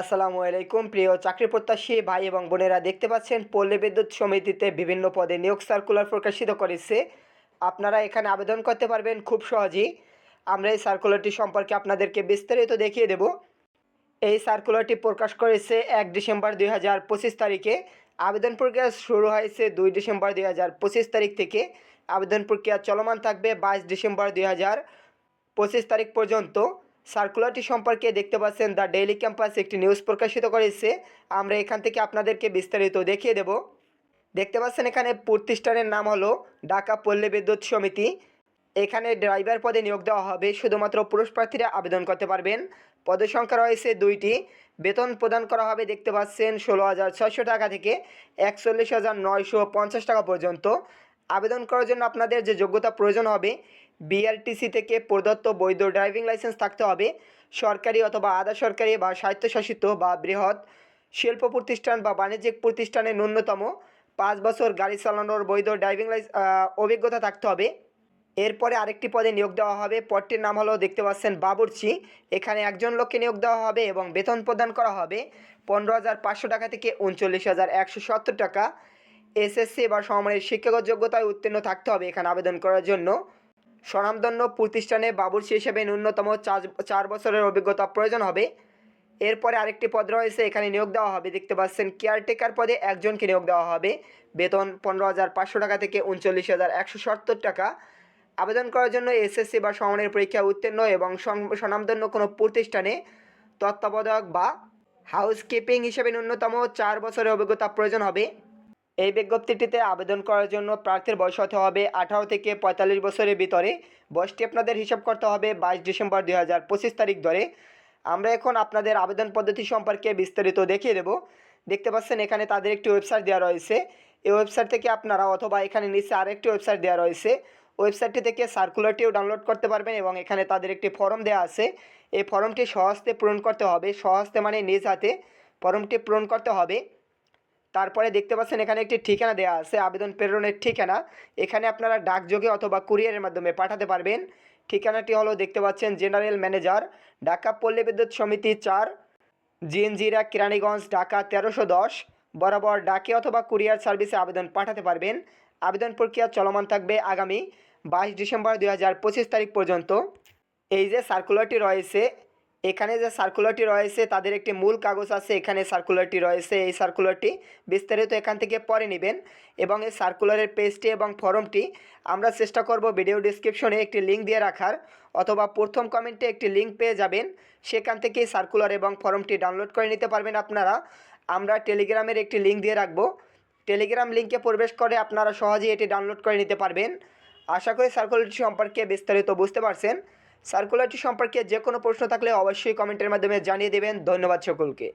আসসালামু আলাইকুম প্রিয় চাকরি প্রত্যাশী ভাই এবং বোনেরা, দেখতে পাচ্ছেন পল্লী বিদ্যুৎ সমিতিতে বিভিন্ন পদে নিয়োগ সার্কুলার প্রকাশিত করেছে। আপনারা এখানে আবেদন করতে পারবেন খুব সহজেই। আমরা এই সার্কুলারটি সম্পর্কে আপনাদেরকে বিস্তারিত দেখিয়ে দেব। এই সার্কুলারটি প্রকাশ করেছে 1 ডিসেম্বর 2025 তারিখে। আবেদন প্রক্রিয়া শুরু হয়েছে 2 ডিসেম্বর 2025 তারিখ থেকে। আবেদন প্রক্রিয়া চলমান থাকবে 22 ডিসেম্বর 2025 তারিখ পর্যন্ত। সার্কুলারটি সম্পর্কে দেখতে পাচ্ছেন দ্য ডেইলি ক্যাম্পাস একটি নিউজ প্রকাশিত করেছে। আমরা এখান থেকে আপনাদেরকে বিস্তারিত দেখিয়ে দেব। দেখতে পাচ্ছেন এখানে প্রতিষ্ঠানের নাম হলো ঢাকা পল্লী বিদ্যুৎ সমিতি। এখানে ড্রাইভার পদে নিয়োগ দেওয়া হবে। শুধুমাত্র পুরুষ প্রার্থীরা আবেদন করতে পারবেন। পদের সংখ্যা রয়েছে 2টি। বেতন প্রদান করা হবে দেখতে পাচ্ছেন 16,600 টাকা থেকে 41,950 টাকা পর্যন্ত। আবেদন করার জন্য আপনাদের যে যোগ্যতা প্রয়োজন হবে, বিআরটিসি থেকে প্রদত্ত বৈধ ড্রাইভিং লাইসেন্স থাকতে হবে। সরকারি অথবা আধা সরকারি বা স্বায়ত্তশাসিত বা বৃহৎ শিল্প প্রতিষ্ঠান বা বাণিজ্যিক প্রতিষ্ঠানে ন্যূনতম 5 বছর গাড়ি চালানোর বৈধ ড্রাইভিং অভিজ্ঞতা থাকতে হবে। এরপরে আরেকটি পদে নিয়োগ দেওয়া হবে। পদটির নাম হলো দেখতে পাচ্ছেন বাবুর্চি। এখানে একজন লোককে নিয়োগ দেওয়া হবে এবং বেতন প্রদান করা হবে 15,500 টাকা থেকে 39,170 টাকা। এসএসসি বা সমমানের শিক্ষাগত যোগ্যতায় উত্তীর্ণ থাকতে হবে এখানে আবেদন করার জন্য। স্বনামধন্য প্রতিষ্ঠানে বাবুর্চি হিসেবে ন্যূনতম 4 বছরের অভিজ্ঞতা প্রয়োজন হবে। এরপরে আরেকটি পদ রয়েছে, এখানে নিয়োগ দেওয়া হবে দেখতে পাচ্ছেন কেয়ারটেকার পদে একজনকে নিয়োগ দেওয়া হবে। বেতন 15,500 টাকা থেকে 39,170 টাকা। আবেদন করার জন্য এসএসসি বা সমমানের পরীক্ষা উত্তীর্ণ এবং স্বনামধন্য কোনো প্রতিষ্ঠানে তত্ত্বাবধায়ক বা হাউসকিপিং হিসেবে ন্যূনতম 4 বছরের অভিজ্ঞতা প্রয়োজন হবে। এই বিজ্ঞপ্তিটিতে আবেদন করার জন্য প্রার্থীর বয়স হতে হবে 18 থেকে 45 বছরের ভিতরে। বয়সটি আপনাদের হিসাব করতে হবে 22 ডিসেম্বর 2025 তারিখ ধরে। আমরা এখন আপনাদের আবেদন পদ্ধতি সম্পর্কে বিস্তারিত দেখিয়ে দেব। দেখতে পাচ্ছেন এখানে তাদের একটি ওয়েবসাইট দেওয়া রয়েছে। এই ওয়েবসাইট থেকে আপনারা অথবা এখানে নিচে আরেকটি ওয়েবসাইট দেওয়া রয়েছে, ওয়েবসাইটটি থেকে সার্কুলারটিও ডাউনলোড করতে পারবেন এবং এখানে তাদের একটি ফর্ম দেওয়া আছে। এই ফর্মটি স্বহস্তে পূরণ করতে হবে। স্বহস্তে মানে নিজ হাতে ফর্মটি পূরণ করতে হবে। তারপরে দেখতে পাচ্ছেন এখানে একটি ঠিকানা দেওয়া আছে, আবেদন প্রেরণের ঠিকানা। এখানে আপনারা ডাকযোগে অথবা কুরিয়ারের মাধ্যমে পাঠাতে পারবেন। ঠিকানাটি হলো দেখতে পাচ্ছেন জেনারেল ম্যানেজার, ঢাকা পল্লী বিদ্যুৎ সমিতি 4, জিনজিরা, কেরানীগঞ্জ, ঢাকা 1310 বরাবর ডাকে অথবা কুরিয়ার সার্ভিসে আবেদন পাঠাতে পারবেন। আবেদন প্রক্রিয়া চলমান থাকবে আগামী 22 ডিসেম্বর 2025 তারিখ পর্যন্ত। এই যে সার্কুলারটি রয়েছে, এখানে যে সার্কুলারটি রয়েছে তাদের একটি মূল কাগজ আছে, এখানে সার্কুলারটি রয়েছে। এই সার্কুলারটি বিস্তারিত এখান থেকে পড়ে নেবেন এবং এই সার্কুলারের পেজটি এবং ফর্মটি আমরা চেষ্টা করব ভিডিও ডিসক্রিপশনে একটি লিঙ্ক দিয়ে রাখার, অথবা প্রথম কমেন্টে একটি লিঙ্ক পেয়ে যাবেন। সেখান থেকে সার্কুলার এবং ফর্মটি ডাউনলোড করে নিতে পারবেন আপনারা। আমরা টেলিগ্রামের একটি লিঙ্ক দিয়ে রাখবো। টেলিগ্রাম লিঙ্কে প্রবেশ করে আপনারা সহজেই এটি ডাউনলোড করে নিতে পারবেন। আশা করি সার্কুলারটি সম্পর্কে বিস্তারিত বুঝতে পারছেন। সার্কুলারটি সম্পর্কে যে কোনো প্রশ্ন থাকলে অবশ্যই কমেন্টের মাধ্যমে জানিয়ে দেবেন। ধন্যবাদ সকলকে।